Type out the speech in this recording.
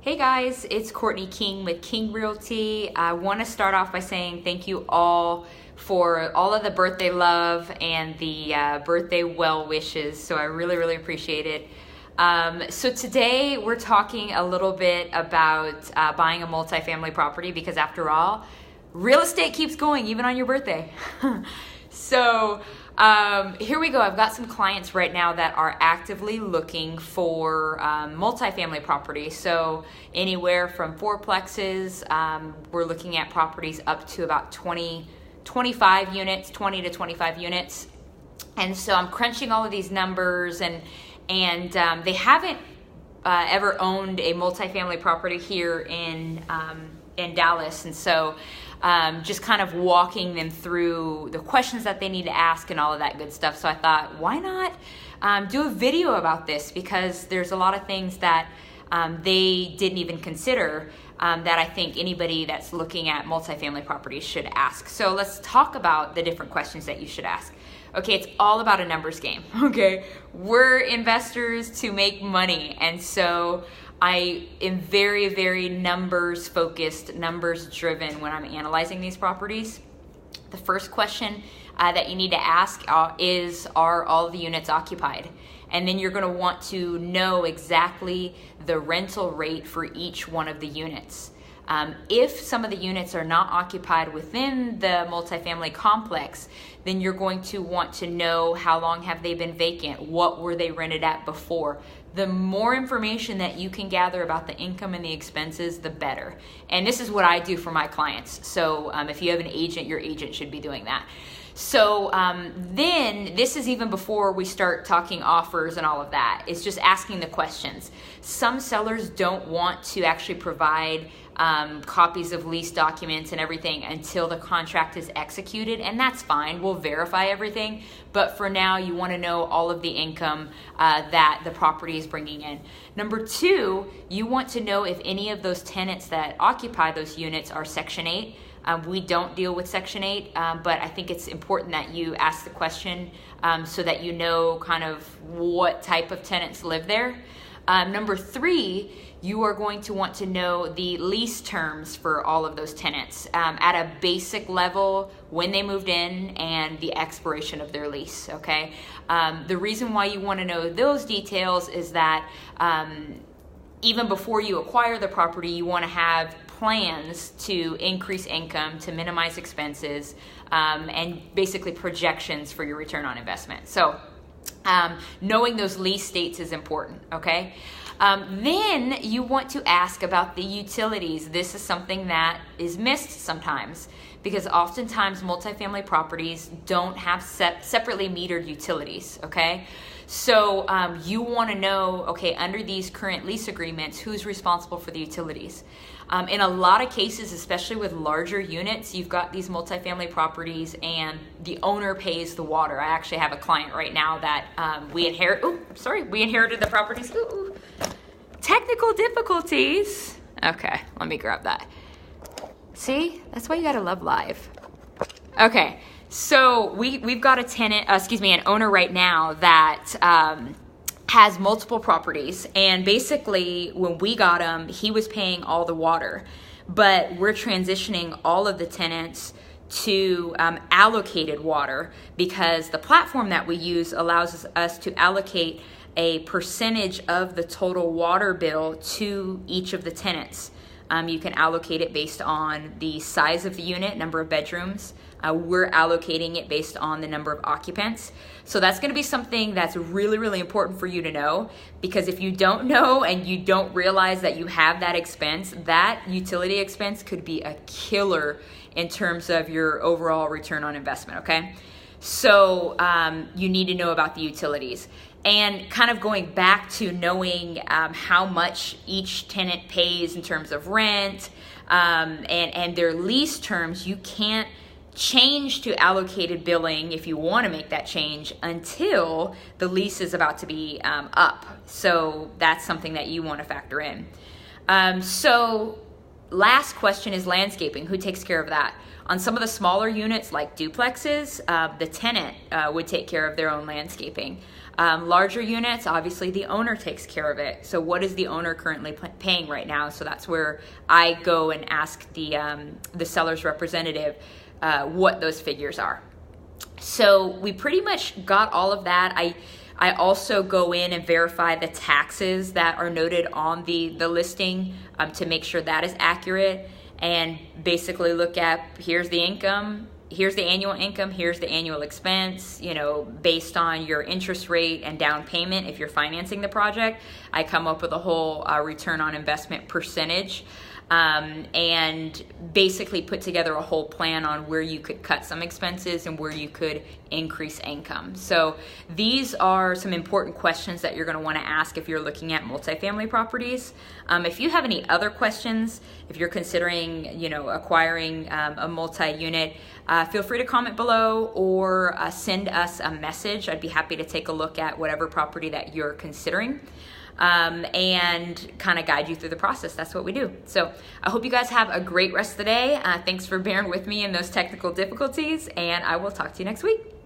Hey guys, it's Courtney King with King Realty. I want to start off by saying thank you all for all of the birthday love and the birthday well wishes. So I really appreciate it. So today we're talking a little bit about buying a multifamily property because after all, real estate keeps going even on your birthday. So here we go. I've got some clients right now that are actively looking for multifamily property. So anywhere from fourplexes, we're looking at properties up to about 20 to 25 units. And so I'm crunching all of these numbers and they haven't ever owned a multifamily property here in Dallas. And so just kind of walking them through the questions that they need to ask and all of that good stuff. So I thought, why not do a video about this? Because there's a lot of things that they didn't even consider that I think anybody that's looking at multifamily properties should ask. So let's talk about the different questions that you should ask. Okay, it's all about a numbers game, okay? We're investors to make money, and so I am very numbers focused, numbers driven when I'm analyzing these properties. The first question that you need to ask is, are all the units occupied? And then you're gonna want to know exactly the rental rate for each one of the units. If some of the units are not occupied within the multifamily complex, then you're going to want to know how long have they been vacant, what were they rented at before. The more information that you can gather about the income and the expenses, the better. And this is what I do for my clients. So if you have an agent, your agent should be doing that. So then this is even before we start talking offers and all of that. It's just asking the questions. Some sellers don't want to actually provide copies of lease documents and everything until the contract is executed, and that's fine. We'll verify everything, but for now you want to know all of the income that the property is bringing in. Number two, you want to know if any of those tenants that occupy those units are Section 8. We don't deal with Section 8, but I think it's important that you ask the question so that you know kind of what type of tenants live there. Number three, you are going to want to know the lease terms for all of those tenants at a basic level, when they moved in and the expiration of their lease, okay? The reason why you want to know those details is that even before you acquire the property, you want to have plans to increase income, to minimize expenses, and basically projections for your return on investment. So knowing those lease dates is important, okay? Then you want to ask about the utilities. This is something that is missed sometimes because oftentimes multifamily properties don't have separately metered utilities, okay? So you want to know, okay, under these current lease agreements, who's responsible for the utilities? In a lot of cases, especially with larger units, you've got these multifamily properties and the owner pays the water. I actually have a client right now that we inherited the properties. Ooh. Technical difficulties. Okay, let me grab that. See, that's why you gotta love live. Okay, so we've got an owner right now that has multiple properties, and basically when we got him, he was paying all the water, but we're transitioning all of the tenants to allocated water because the platform that we use allows us to allocate a percentage of the total water bill to each of the tenants. You can allocate it based on the size of the unit, number of bedrooms. We're allocating it based on the number of occupants. So that's going to be something that's really important for you to know, because if you don't know and you don't realize that you have that expense, that utility expense could be a killer in terms of your overall return on investment, okay? So you need to know about the utilities. And kind of going back to knowing how much each tenant pays in terms of rent and their lease terms, you can't change to allocated billing if you want to make that change until the lease is about to be up. So that's something that you want to factor in. So last question is landscaping. Who takes care of that? On some of the smaller units like duplexes, the tenant would take care of their own landscaping. Larger units, obviously the owner takes care of it. So what is the owner currently paying right now? So that's where I go and ask the seller's representative what those figures are. So we pretty much got all of that. I also go in and verify the taxes that are noted on the listing to make sure that is accurate, and basically look at, here's the income, here's the annual income, here's the annual expense, based on your interest rate and down payment. If you're financing the project, I come up with a whole return on investment percentage. And basically put together a whole plan on where you could cut some expenses and where you could increase income. So these are some important questions that you're going to want to ask if you're looking at multifamily properties. If you have any other questions, if you're considering, acquiring a multi-unit, feel free to comment below or send us a message. I'd be happy to take a look at whatever property that you're considering. And kind of guide you through the process. That's what we do. So I hope you guys have a great rest of the day. Thanks for bearing with me in those technical difficulties, and I will talk to you next week.